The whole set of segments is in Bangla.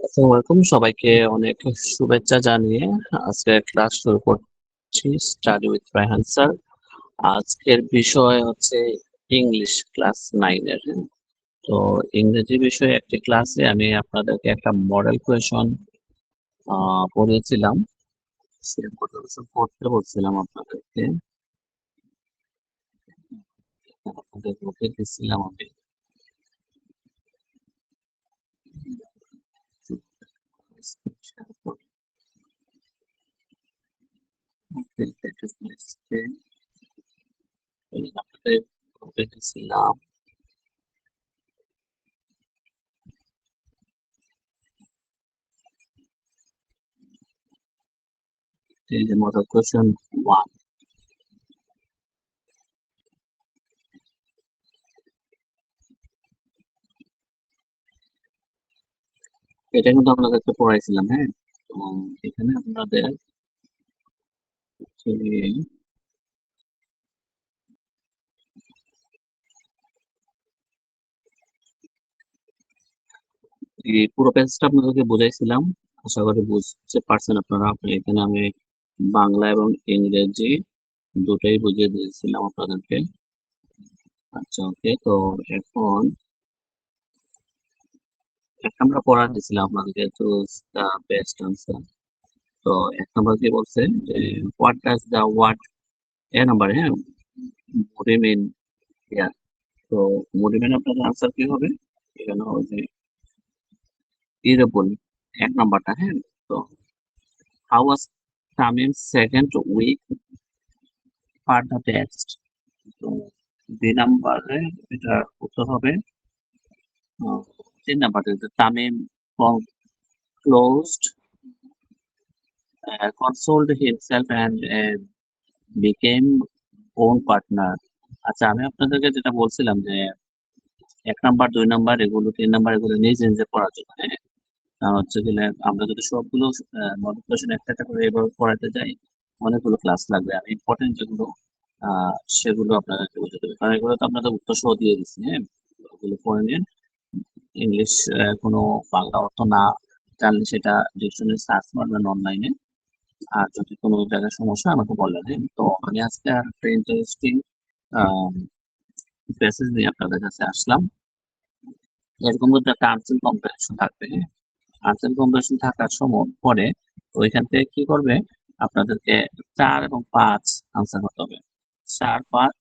আসসালামু আলাইকুম, সবাইকে অনেক শুভেচ্ছা জানিয়ে আজকে ক্লাস শুরু করছি। Study with Raihan sir. আজকের বিষয় হচ্ছে ইংলিশ ক্লাস 9 এর। তো ইংরেজি বিষয়ে একটি ক্লাসে আমি আপনাদেরকে একটা মডেল কোয়েশন পড়িয়েছিলাম। সেই মডেল কোয়েশন পড়তে বলছিলাম আপনাদেরকে। আপনাদের বুকে দিছিলাম আমি। আপনাদের বুকে দিছিলাম। এই যে মডেল কোয়েশন 1। এটা কিন্তু আপনাদেরকে পড়াইছিলাম, হ্যাঁ। তো এখানে আপনাদের হচ্ছে এই পুরো পেজটা আপনাদেরকে বুঝাইছিলাম। আশা করি বুঝতে পারছেন আপনারা। এখানে আমি বাংলা এবং ইংরেজি দুটোই বুঝিয়ে দিয়েছিলাম আপনাদেরকে। আচ্ছা, ওকে। তো এখন এক নাম্বার পড়া দিয়েছিলাম আপনাদেরকে, চুজ দ্য বেস্ট আনসার। তো এক নাম্বার কি বলছে যে what does the word a number, হ্যাঁ, মোডিমেন হিয়ার। তো মোডিমেন আপনাদের আনসার কি হবে? এখানে হবে যে ইউরোপল, এক নাম্বারটা, হ্যাঁ। তো how was Tamim second week per the text. তো দুই নাম্বারে এটা উত্তর হবে 3 নাম্বারটা, Tamim closed, consoled himself and became own partner. আচ্ছা, আমি আপনাদেরকে যেটা বলছিলাম যে 1 নাম্বার 2 নাম্বার এগুলো 3 নাম্বার এগুলো নিজে নিজে পড়ার জন্য, হ্যাঁ। কারণ হচ্ছে গেলে আমরা যদি সবগুলো নোটিফিকেশন একটা একটা করে এভাবে পড়াতে যাই, অনেকগুলো ক্লাস লাগবে। আমি ইম্পর্টেন্ট যেগুলো সেগুলো আপনাদেরকে বুঝে দেবো, কারণ এগুলো তো আপনাদের উত্তর সহ দিয়ে দিচ্ছি, হ্যাঁ। ওগুলো পড়ে নিন। ইংলিশ কোনো বাংলা অর্থ না জানলে সেটা ডিকশনারি সার্চ করবেন অনলাইনে। আর যদি কোনো জায়গায় সমস্যা আমাকে বললেন, হ্যাঁ। তো আমি আজকে আর একটা ইন্টারেস্টিং প্যাসেজ নিয়ে আপনাদের কাছে আসলাম। এরকম কিন্তু একটা আনসার কম্পারিজন থাকবে, হ্যাঁ। আনসার কম্পারিজন থাকার সময় পরে ওইখান থেকে কি করবে, আপনাদেরকে 4 এবং 5 আনসার করতে হবে। 4 5,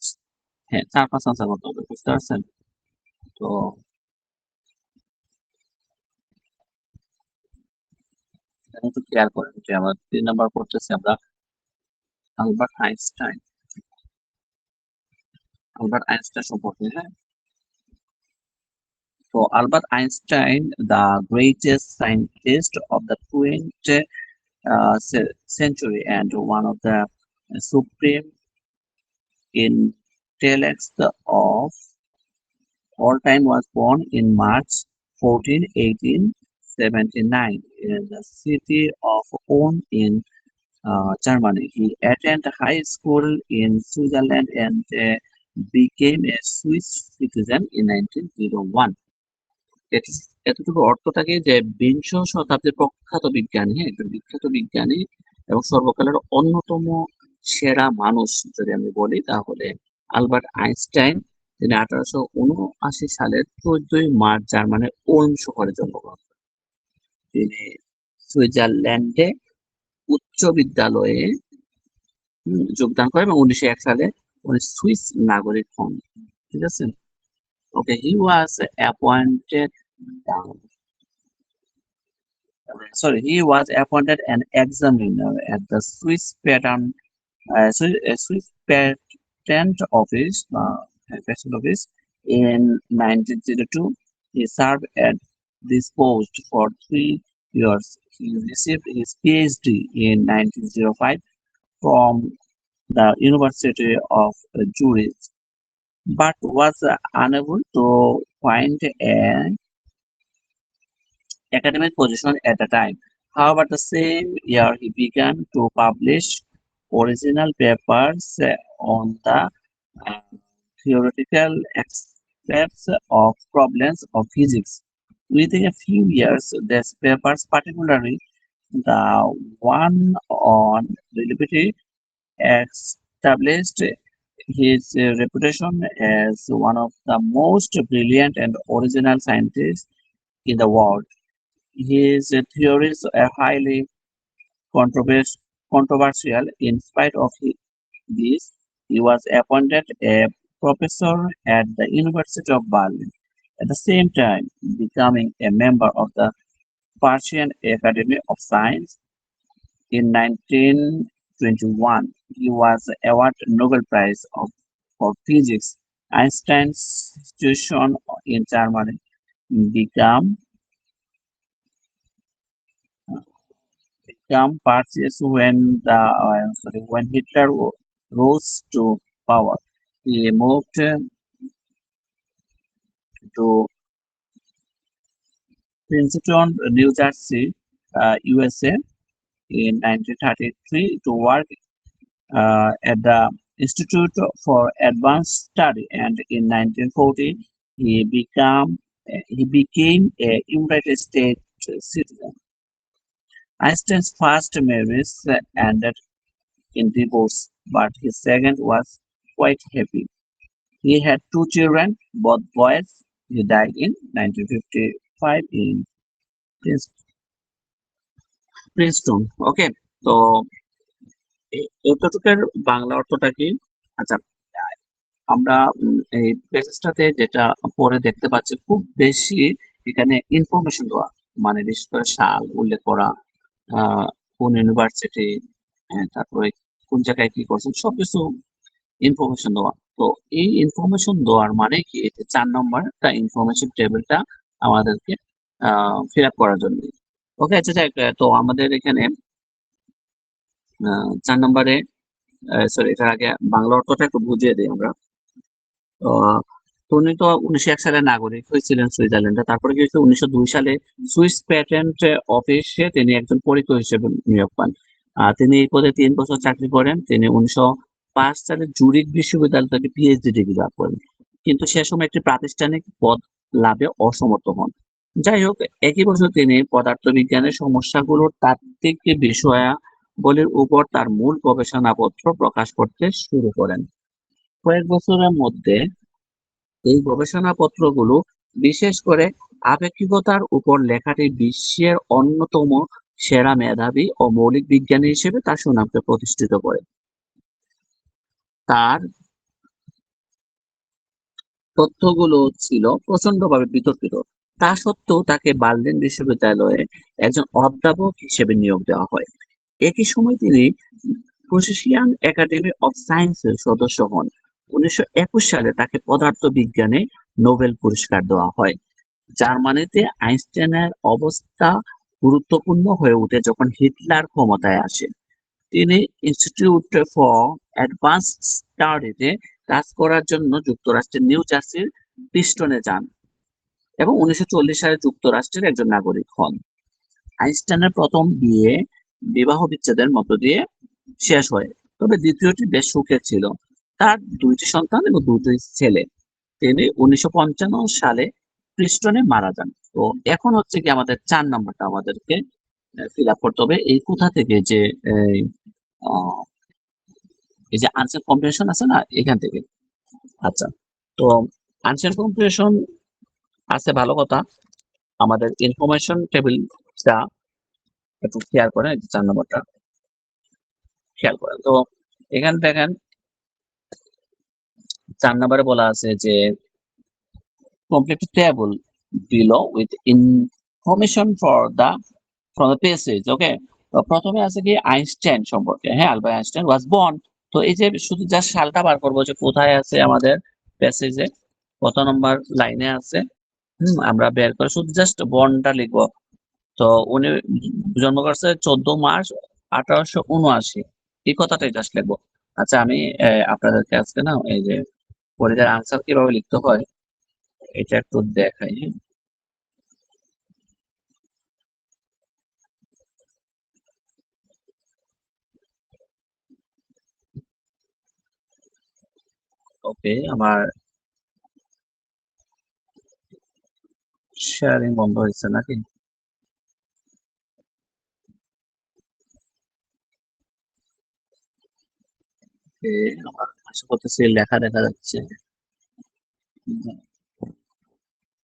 হ্যাঁ, 4 5 আনসার করতে হবে, বুঝতে পারছেন? তো এটা একটু ক্লিয়ার করেন যে আমরা 3 নাম্বার পড়তেছি আমরা আলবার্ট আইনস্টাইন। আলবার্ট আইনস্টাইন সম্পর্কে, হ্যাঁ। So Albert Einstein, the greatest scientist of the 20th century and one of the supreme intellects of all time, was born in March 14, 1879 in the city of Bonn in Germany. He attended high school in Switzerland and became a Swiss citizen in 1901. এতটুকু অর্থ থাকে যে বিংশ শতাব্দীর প্রখ্যাত বিজ্ঞানী, হ্যাঁ, একজন বিখ্যাত বিজ্ঞানী এবং সর্বকালের অন্যতম সেরা মানুষ যদি আমি বলি তাহলে আলবার্ট আইনস্টাইন। তিনি 1879 সালের 14 মার্চ জার্মানির ওলম শহরে জন্মগ্রহণ করেন। তিনি সুইজারল্যান্ডে উচ্চ বিদ্যালয়ে যোগদান করেন এবং 1901 সালে উনি সুইস নাগরিক হন। ঠিক আছে, okay. He was appointed he was appointed an examiner at the Swiss Patent Office in 1902. He served at this post for 3 years. He received his PhD in 1905 from the University of Zurich, but was unable to find an academic position at the time. However, the same year he began to publish original papers on the uh, theoretical aspects of problems of physics. Within a few years, these papers, particularly the one on relativity, established his reputation as one of the most brilliant and original scientists in the world. His theories are highly controversial. In spite of this, he was appointed a professor at the University of Berlin. At the same time, becoming a member of the Persian Academy of Science in 1921, he was awarded Nobel Prize for Physics. Einstein's institution in Germany became purchased when Hitler rose to power. He moved to Princeton, New Jersey, USA in 1933 to work at the Institute for Advanced Study, and in 1940 he became a United States citizen. Einstein's first marriage ended in divorce, but his second was quite happy. He had two children, both boys. He died in 1955 in Prince- Princeton. Okay, তো এতটুকুর বাংলা অর্থটা কি? আচ্ছা, আমরা এই পেজটাতে যেটা পরে দেখতে পাচ্ছি খুব বেশি এখানে ইনফরমেশন দেওয়া, মানে বিশেষ করে সাল উল্লেখ করা, আহ, কোন ইউনিভার্সিটি, তারপরে কোন জায়গায় কি করছেন সবকিছু ইনফরমেশন দেওয়া। তো এই ইনফরমেশন দেওয়ার মানে কি, এটা 4 নম্বর একটা ইনফরমেশন টেবিলটা আমাদেরকে ফিল আপ করার জন্য। ওকে, আচ্ছা যাক, তো আমাদের এখানে 4 নম্বরে, সরি, এটার আগে বাংলা অর্থটা একটু বুঝিয়ে দিই আমরা। আহ, তো উনি তো 1901 সালে নাগরিক হয়েছিলেন সুইজারল্যান্ডে। তারপরে কি হয়েছে, 1902 সালে সুইস প্যাটেন্ট অফিসে তিনি একজন পরীক্ষক হিসেবে নিয়োগ পান। তিনি এই পদে 3 বছর চাকরি করেন। তিনি 1905 সালে জুরিখ বিশ্ববিদ্যালয় থেকে পিএইচডি ডিগ্রি লাভ করেন, কিন্তু সে সময় একটি প্রাতিষ্ঠানিক পদ লাভে অসমর্থ হন। যাই হোক, একই বছর তিনি পদার্থবিজ্ঞানের সমস্যাগুলোর তাত্ত্বিক বিষয়াবলীর উপর তার মূল গবেষণাপত্র প্রকাশ করতে শুরু করেন। কয়েক বছরের মধ্যে এই গবেষণাপত্রগুলো, বিশেষ করে আপেক্ষিকতার উপর লেখাটি, বিশ্বের অন্যতম সেরা মেধাবী ও মৌলিক বিজ্ঞানী হিসেবে তার সুনামকে প্রতিষ্ঠিত করে। তার তথ্যগুলো ছিল প্রচন্ডভাবে বিতর্কিত। তা সত্ত্বেও তাকে বার্লিন বিশ্ববিদ্যালয়ে একজন অধ্যাপক হিসেবে নিয়োগ দেওয়া হয়। একই সময় তিনি প্রুশিয়ান একাডেমি অফ সায়েন্সের সদস্য হন। 1921 সালে তাকে পদার্থবিজ্ঞানে নোবেল পুরস্কার দেওয়া হয়। জার্মানিতে আইনস্টাইনের অবস্থা গুরুত্বপূর্ণ হয়ে ওঠে যখন হিটলার ক্ষমতায় আসে। তিনি ইনস্টিটিউট ফর অ্যাডভান্সড স্টাডিতে কাজ করার জন্য যুক্তরাষ্ট্রের নিউ জার্সির প্রিন্সটনে যান এবং 1940 সালে যুক্তরাষ্ট্রের একজন নাগরিক হন। আইনস্টাইনের প্রথম বিয়ে বিবাহ বিচ্ছেদের মধ্য দিয়ে শেষ হয়, তবে দ্বিতীয়টি বেশ সুখের ছিল। তার 2টি সন্তান এবং 2টি ছেলে। তিনি 1955 সালে প্রিন্সটনে মারা যান। তো এখন হচ্ছে কি, আমাদের 4 নম্বরটা আমাদেরকে ফিল আপ করতে হবে। এই কোথা থেকে যে এই আহ, এই যে আনসার কম্প্রিহেনশন আছে না, এখান থেকে। আচ্ছা, তো আনসার কম্প্রিহেনশন আছে, ভালো কথা। আমাদের ইনফরমেশন টেবিলটা একটু খেয়াল করেন, এই যে 4 নম্বরটা খেয়াল করেন। তো এখানে দেখেন 4 নম্বরে বলা আছে যে complete a table below with information from the passage. ওকে, তো প্রথমে আছে কি আইনস্টাইন সম্পর্কে। হ্যাঁ, আলবার্ট আইনস্টাইন ওয়াজ বর্ন। তো এই যে শুধু জাস্ট সালটা বার করবো যে কোথায় আছে আমাদের প্যাসেজে, কত নম্বর লাইনে আছে। আমরা বের করে শুধু জাস্ট বর্নটা লিখবো। তো উনি জন্ম করছে 14 মার্চ 1879, এই কথাটাই জাস্ট লিখবো। আচ্ছা, আমি আপনাদেরকে আজকে না এই যে পরীক্ষার আনসার কিভাবে লিখতে হয় এটা একটু দেখাই। ওকে, আমার শেয়ারিং বন্ধ হয়েছে নাকি? আমার আশা করতেছি লেখা দেখা যাচ্ছে।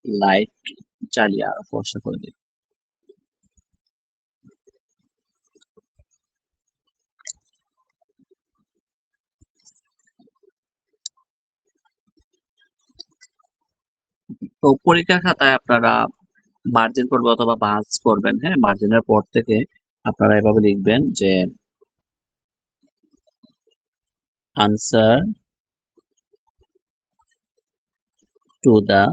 লাইট চালিয়ে আরো ফর্সা করে দিই। তো পরীক্ষার খাতায় আপনারা মার্জিন করবে অথবা ভাঁজ করবেন, হ্যাঁ? মার্জিনের পর থেকে আপনারা এভাবে লিখবেন যে answer to the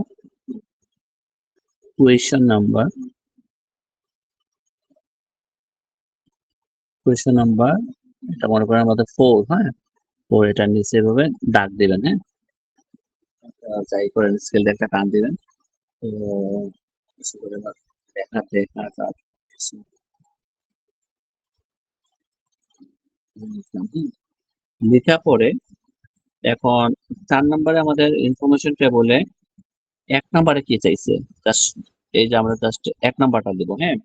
question number এটা মনে করেন আমাদের 4, হ্যাঁ? 4 এটার নিচে এভাবে দাগ দিবেন, হ্যাঁ? যাই করেন স্কেল দিয়ে একটা টান দিবেন। তো বেশি করে দেখাতে লেখা পরে এখন 4 নম্বরে আমাদের ইনফরমেশন টেবলে 1 নম্বরে কি চাইছে? জাস্ট এই যে আমরা জাস্ট 1 নাম্বারটা দিব, হ্যাঁ?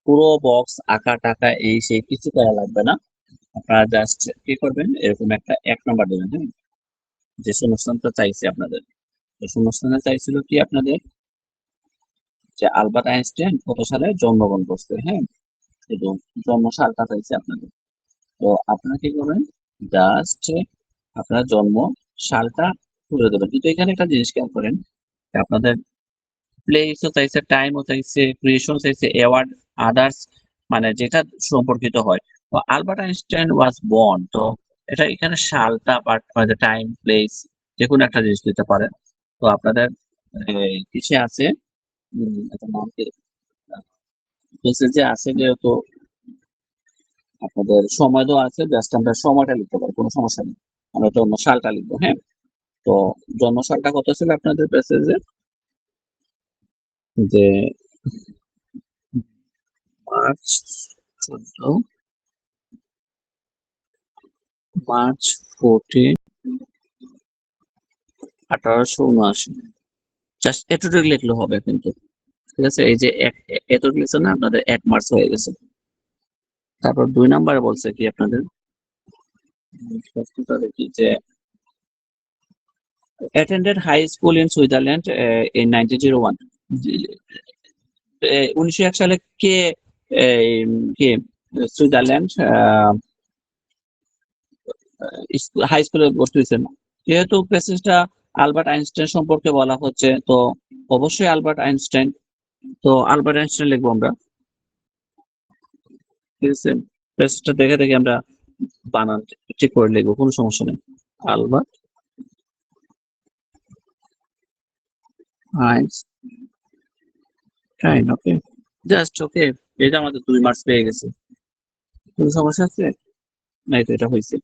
পুরো বক্স আঁকা-টাকা এই সেই কিছু করা লাগবে না। আপনারা জাস্ট কি করবেন? এরকম একটা 1 নাম্বার দিবেন, হ্যাঁ? যে শূন্যস্থানটা চাইছে আপনাদের। তো শূন্যস্থানে চাইছিল কি আপনাদের? যে আলবার্ট আইনস্টাইন কত সালে জন্মগ্রহণ করছে, হ্যাঁ? শুধু জন্ম সালটা চাইছে আপনাদের। তো আপনারা কি করবেন? জাস্ট আপনার জন্ম সালটা তুলে দেবেন। কিন্তু এখানে একটা জিনিস খেয়াল করেন, আপনাদের প্লেসও চাইছে, টাইমও চাইছে, ক্রিয়েশন চাইছে, অ্যাওয়ার্ড, আদার্স মানে যেটা সম্পর্কিত হয়। তো আলবার্ট আইনস্টাইন ওয়াজ বর্ন, তো এটা এখানে সালটা বাট মানে টাইম, প্লেস যেকোনো একটা জিনিস দিতে পারেন। তো আপনাদের কিসে আছে এটার নাম কি? প্লেসে আছে যেহেতু আপনাদের সময় দেওয়া আছে, জাস্ট আমরা সময়টা লিখতে পারি, কোনো সমস্যা নেই। আমরা জন্ম সালটা লিখবো, হ্যাঁ? তো জন্ম সালটা কত ছিল আপনাদের প্যাসেজে? যে মার্চ 14, মার্চ 14, 1879। জাস্ট এতটুকু লিখলে হবে কিন্তু। ঠিক আছে? এই যে এতটুকু লিখছেন না আপনাদের 1 মার্চ হয়ে গেছে। তারপর 2 নাম্বারে বলছে কি আপনাদের? প্রশ্নটা দেখি যে attended high school in Switzerland in 1901। 1901 সালে কে এই কে সুইজারল্যান্ড হাই স্কুলে ভর্তি হয়েছেন? যেহেতু প্যাসেজটা আলবার্ট আইনস্টাইন সম্পর্কে বলা হচ্ছে, তো অবশ্যই আলবার্ট আইনস্টাইন। তো আলবার্ট আইনস্টাইন লিখবো আমরা। ঠিক আছে? প্যাসেজটা দেখে দেখে আমরা বানান ঠিক করে লিখবো, কোনো সমস্যা নেই। আলবার্ট আইনস্টাইন, ওকে, জাস্ট ওকে। এটা আমাদের 2 মার্কস পেয়ে গেছে। কোনো সমস্যা আছে? নাই তো, এটা হয়েছে।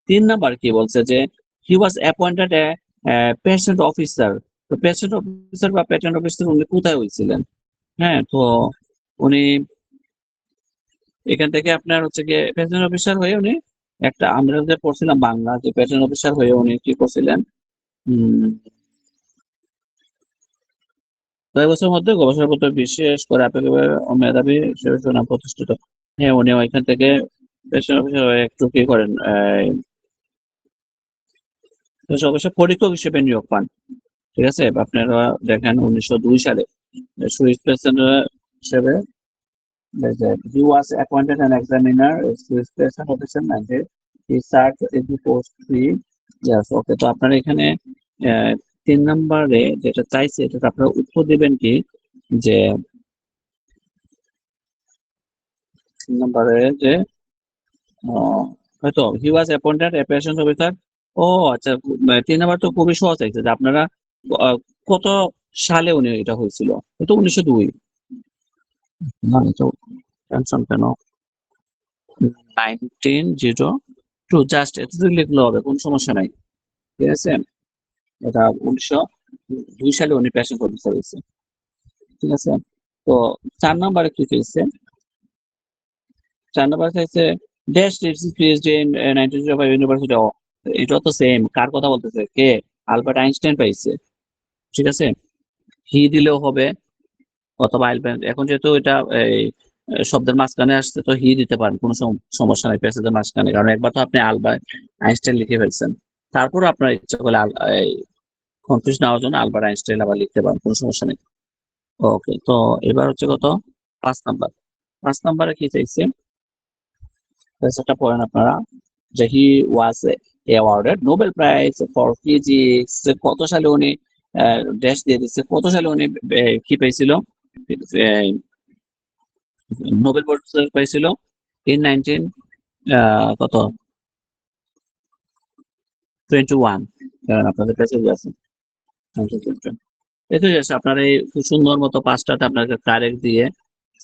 3 নাম্বার কি বলছে যে he was appointed a patent officer. তো পেটেন্ট অফিসার বা পেটেন্ট অফিসার উনি কোথায় হয়েছিলেন? হ্যাঁ, তো উনি এখান থেকে আপনার হচ্ছে গিয়ে পেটেন্ট অফিসার হয়ে উনি একটা, আমরা যে পড়ছিলাম বাংলা, যে পেটেন্ট অফিসার হয়ে উনি কি করছিলেন? উম 6 বছরের মধ্যে গবেষণাপত্র বিশেষ করে আপেক্ষিকভাবে মেধাবী হিসেবে সুনাম প্রতিষ্ঠিত। হ্যাঁ, উনি ওইখান থেকে পেটেন্ট অফিসার হয়ে একটু কি করেন, অবশ্য পরীক্ষক হিসেবে নিয়োগ পান। ঠিক আছে? আপনারা দেখেন 1902 সালে সুইস প্রেসিডেন্ট হিসেবে he was appointed an examiner Swiss President Officer and he served in the post 3 years. ওকে, তো আপনারা এখানে 3 নম্বরে যেটা চাইছে এটা আপনারা উত্তর দিবেন কি যে 3 নম্বরে যে হয়তো he was appointed a patient officer। ও আচ্ছা, 3 নাম্বার তো খুবই সহজ চাইছে যে আপনারা কত সালে উনি এটা হয়েছিল? এটা 1902। না, এটা টেনশন কেন? 1902, জাস্ট এতটুকু লিখলে হবে, কোনো সমস্যা নাই। ঠিক আছে? এটা 1902 সালে উনি পেশন অফিসার হয়েছে। ঠিক আছে? তো 4 নম্বরে কি চাইছে? 4 নম্বরে চাইছে dash receive PhD in 1905 university of. এটা তো সেম, কার কথা বলতেছে? কে? আলবার্ট আইনস্টাইন পাইছে। ঠিক আছে? হি দিলেও হবে অথবা আইল প্যারেন্ট। এখন যেহেতু এটা এই শব্দের মাঝখানে আসছে তো হি দিতে পারেন, কোনো সমস্যা নাই প্যাসেজের মাঝখানে, কারণ একবার তো আপনি আলবার্ট আইনস্টাইন লিখে ফেলছেন। তারপর আপনার ইচ্ছা করলে কনফিউজ না হওয়ার জন্য আলবার্ট আইনস্টাইন আবার লিখতে পারেন, কোনো সমস্যা নেই। ওকে, তো এবার হচ্ছে কত 5 নাম্বার। 5 নাম্বারে কি চাইছে সেটা পড়েন আপনারা, যে he was awarded Nobel prize for physics. কত সালে উনি ড্যাশ দিয়ে দিচ্ছে, কত সালে উনি কি পেয়েছিল, নোবেল পুরস্কার পেয়েছিল ইন 19 কত 21। আপনাদের কাছে আছে 1921। দেখে যাচ্ছে আপনার এই খুব সুন্দর মতো পাঁচটাতে আপনাকে কারেক্ট দিয়ে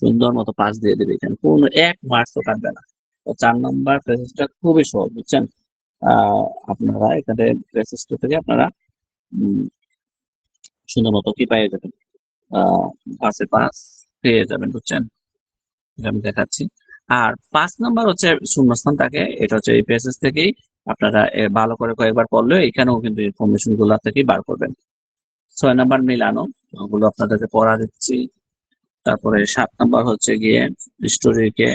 সুন্দর মতো পাস দিয়ে দেবে, এখানে কোনো 1 মার্কসও কাটবে না। তো 4 নম্বর প্যাসেজটা খুবই সহজ, বুঝছেন। আপনারা এখানে প্যাসেজটা থেকে আপনারা উম, সুন্দর মতো কি পেয়ে যাবেন, পাসে পাস পেয়ে যাবেন, বুঝছেন। এটা আমি দেখাচ্ছি। আর 5 নাম্বার হচ্ছে শূন্যস্থান থাকে, এটা হচ্ছে এই প্যাসেজ থেকেই আপনারা ভালো করে কয়েকবার পড়লে এখানেও কিন্তু ইনফরমেশন গুলা থেকেই বার করবেন। 6 নাম্বার মিলানো, ওগুলো আপনাদেরকে পড়া দিচ্ছি। তারপরে 7 নাম্বার হচ্ছে গিয়ে স্টোরিকে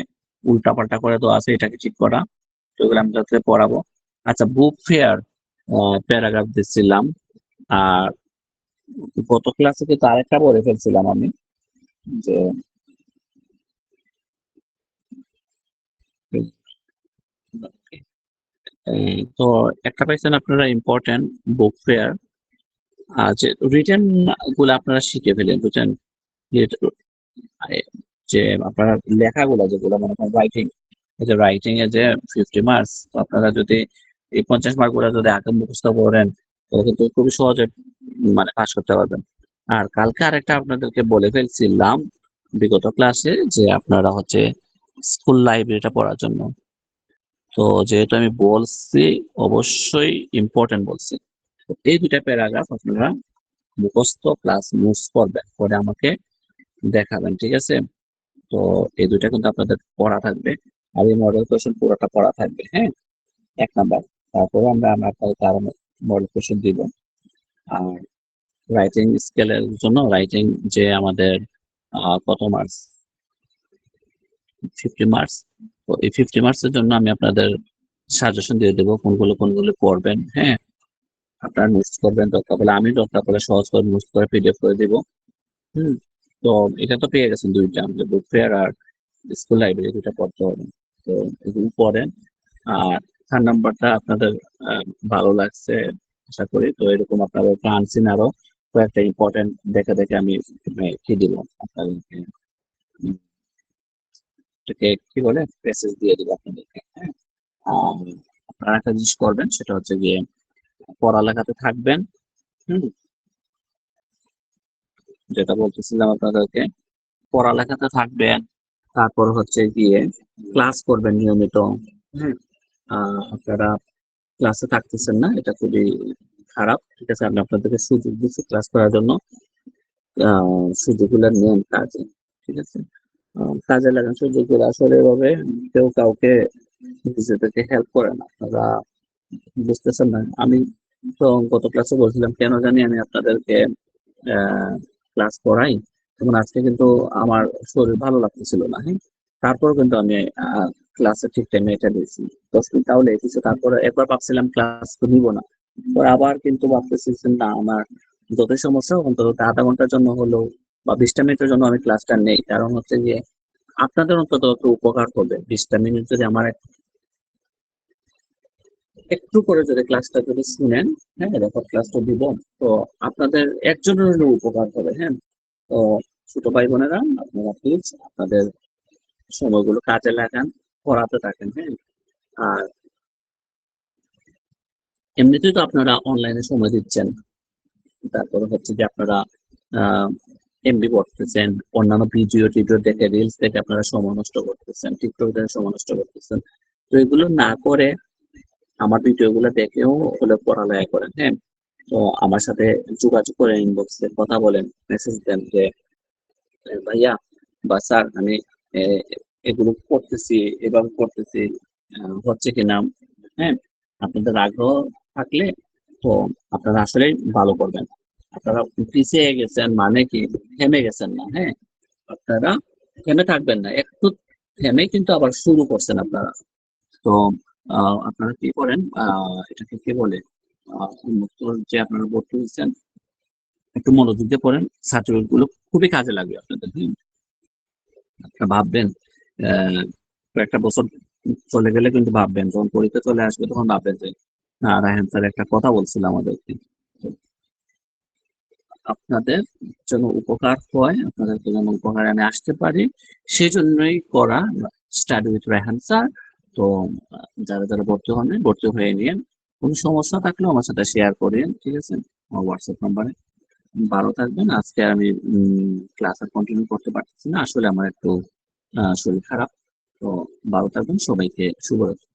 উল্টাপাল্টা করে দেওয়া আছে, এটাকে ঠিক করা, তো এগুলো আমি যাতে পড়াবো। আচ্ছা, বুক ফেয়ার প্যারাগ্রাফ দিচ্ছিলাম। আর গত ক্লাসে কিন্তু আরেকটা পড়ে ফেলছিলাম আমি, যে তো একটা পাইছেন আপনারা ইম্পর্টেন্ট বুক ফেয়ার, যে রিটেন গুলো আপনারা শিখে ফেলেন, বুঝছেন। যে যে আপনার লেখাগুলো যেগুলো মনে করেন রাইটিং, এই যে রাইটিং এ যে 50 মার্কস, আপনারা যদি এই 50 মার্ক গুলো যদি আগে মুখস্থ করেন তাহলে কিন্তু খুবই সহজে মানে পাস করতে পারবেন। আর কালকে আরেকটা আপনাদেরকে বলে ফেলছিলাম বিগত ক্লাসে, যে আপনারা হচ্ছে স্কুল লাইব্রেরিটা পড়ার জন্য। তো যেহেতু আমি বলছি অবশ্যই ইম্পর্টেন্ট বলছি, তো এই দুইটা প্যারাগ্রাফ আপনারা মুখস্থ প্লাস নোটস করবেন, করে আমাকে দেখাবেন, ঠিক আছে। তো এই দুইটা কিন্তু আপনাদের পড়া থাকবে, আর এই মডেল কোশ্চেন পুরোটা পড়া থাকবে, হ্যাঁ। 1 নাম্বার, তারপরে আমরা আপনাকে আরো মডেল কোশ্চেন দিব। আর রাইটিং স্কেলের জন্য রাইটিং যে আমাদের কত মার্কস, 50 মার্কস। তো এই 50 মার্কস এর জন্য আমি আপনাদের সাজেশন দিয়ে দেবো কোনগুলো কোনগুলো পড়বেন, হ্যাঁ। আপনারা নোটস করবেন, দরকার পড়লে আমি দরকার পড়লে সহজ করে নোটস করে পিডিএফ করে দিব। হুম। তো এটা তো পেয়ে গেছেন দুইটা, আমাদের বুক ফেয়ার আর স্কুল লাইব্রেরি, দুইটা পড়তে হবে। তো এগুলো পড়েন। আর 4 নাম্বারটা আপনাদের আহ, ভালো লাগছে আশা করি। তো এরকম আপনাদের আনসিন আরো কয়েকটা ইম্পর্টেন্ট দেখে দেখে আমি কি দিব আপনাদেরকে, উম, এটাকে কি বলে প্যাসেজ দিয়ে দিব আপনাদেরকে, হ্যাঁ। আর আপনারা একটা জিনিস করবেন, সেটা হচ্ছে গিয়ে পড়ালেখাতে থাকবেন। হুম। যেটা বলতেছিলাম আপনাদেরকে, পড়ালেখাতে থাকবেন, তারপর হচ্ছে গিয়ে ক্লাস করবেন নিয়মিত। হ্যাঁ। আপনারা ক্লাসে থাকতেছেন না, এটা খুবই খারাপ, ঠিক আছে। আমি আপনাদেরকে সুযোগ দিচ্ছি ক্লাস করার জন্য, সুযোগগুলো নেন কাজে, ঠিক আছে। কাজে লাগান সুযোগগুলো, আসলে এভাবে কেউ কাউকে নিজেদেরকে হেল্প করে না, আপনারা বুঝতেছেন না। আমি তো গত ক্লাসে বলছিলাম কেন জানি আমি আপনাদেরকে ক্লাস করাই, এবং আজকে কিন্তু আমার শরীর ভালো লাগতেছিল না, হ্যাঁ। তারপর কিন্তু আমি ক্লাসে ঠিক টাইমে এটা দিয়েছি, 10 মিনিট তাহলে কিছু। তারপরে একবার ভাবছিলাম ক্লাস তো নিব না, পরে আবার কিন্তু ভাবতেছি যে না, আমার যতই সমস্যা হোক অন্তত আধা ঘন্টার জন্য হলো বা 20টা মিনিটের জন্য আমি ক্লাসটা নেই, কারণ হচ্ছে যে আপনাদের অন্তত একটু উপকার হবে। 20টা মিনিট যদি আমার একটু করে যদি ক্লাসটা যদি শুনেন, হ্যাঁ, রেকর্ড ক্লাসটা দিব, তো আপনাদের একজনের হলেও উপকার হবে, হ্যাঁ। তো ছোট ভাই বোনেরা, আপনারা প্লিজ আপনাদের সময়গুলো কাজে লাগান, পড়াতে থাকেন, হ্যাঁ। আর এমনিতেই তো আপনারা অনলাইনে সময় দিচ্ছেন, তারপরে হচ্ছে যে আপনারা এমবি পড়তেছেন, অন্যান্য ভিডিও টিডিও দেখে রিলস দেখে আপনারা সময় নষ্ট করতেছেন, টিকটক দেখে সময় নষ্ট করতেছেন। তো এগুলো না করে আমার ভিডিও গুলো দেখেও হলে পড়ালেখা করেন, হ্যাঁ। তো আমার সাথে যোগাযোগ করে ইনবক্সে কথা বলেন, মেসেজ দেন যে ভাইয়া বা স্যার আমি আহ, এগুলো করতেছি, এভাবে করতেছি, হচ্ছে কিনা, হ্যাঁ। আপনাদের আগ্রহ থাকলে তো আপনারা আসলেই ভালো করবেন। আপনারা পিছিয়ে গেছেন মানে কি থেমে গেছেন না, হ্যাঁ? আপনারা থেমে থাকবেন না। একটু থেমে কিন্তু আবার শুরু করছেন আপনারা। তো আপনারা কি করেন এটাকে কি বলে? উন্মুক্ত যে আপনারা ভর্তি হইছেন একটু মনোযোগ দিয়ে পড়েন। সার্টিফিকেট গুলো খুবই কাজে লাগবে আপনাদের। হুম? আপনারা ভাববেন অ্যা কয়েকটা বছর চলে গেলে কিন্তু ভাববেন যখন পরীক্ষা চলে আসবে তখন ভাববেন যে রায়হান স্যার একটা কথা বলছিল আমাদেরকে। তো আপনাদের যেন উপকার হয়, আপনাদেরকে যেন উপকারে আমি আসতে পারি সেজন্যই করা স্টাডি উইথ রায়হান স্যার। তো যারা ভর্তি হন নাই ভর্তি হয়ে নিয়েন। কোন সমস্যা থাকলেও আমার সাথে শেয়ার করিয়েন। ঠিক আছে? আমার WhatsApp নাম্বারে। ভালো থাকবেন। আজকে আমি ক্লাস আর কন্টিনিউ করতে পারতেছি না। আসলে আমার একটু শরীর খারাপ। তো ভালো থাকবেন। সবাইকে শুভরাত্রি।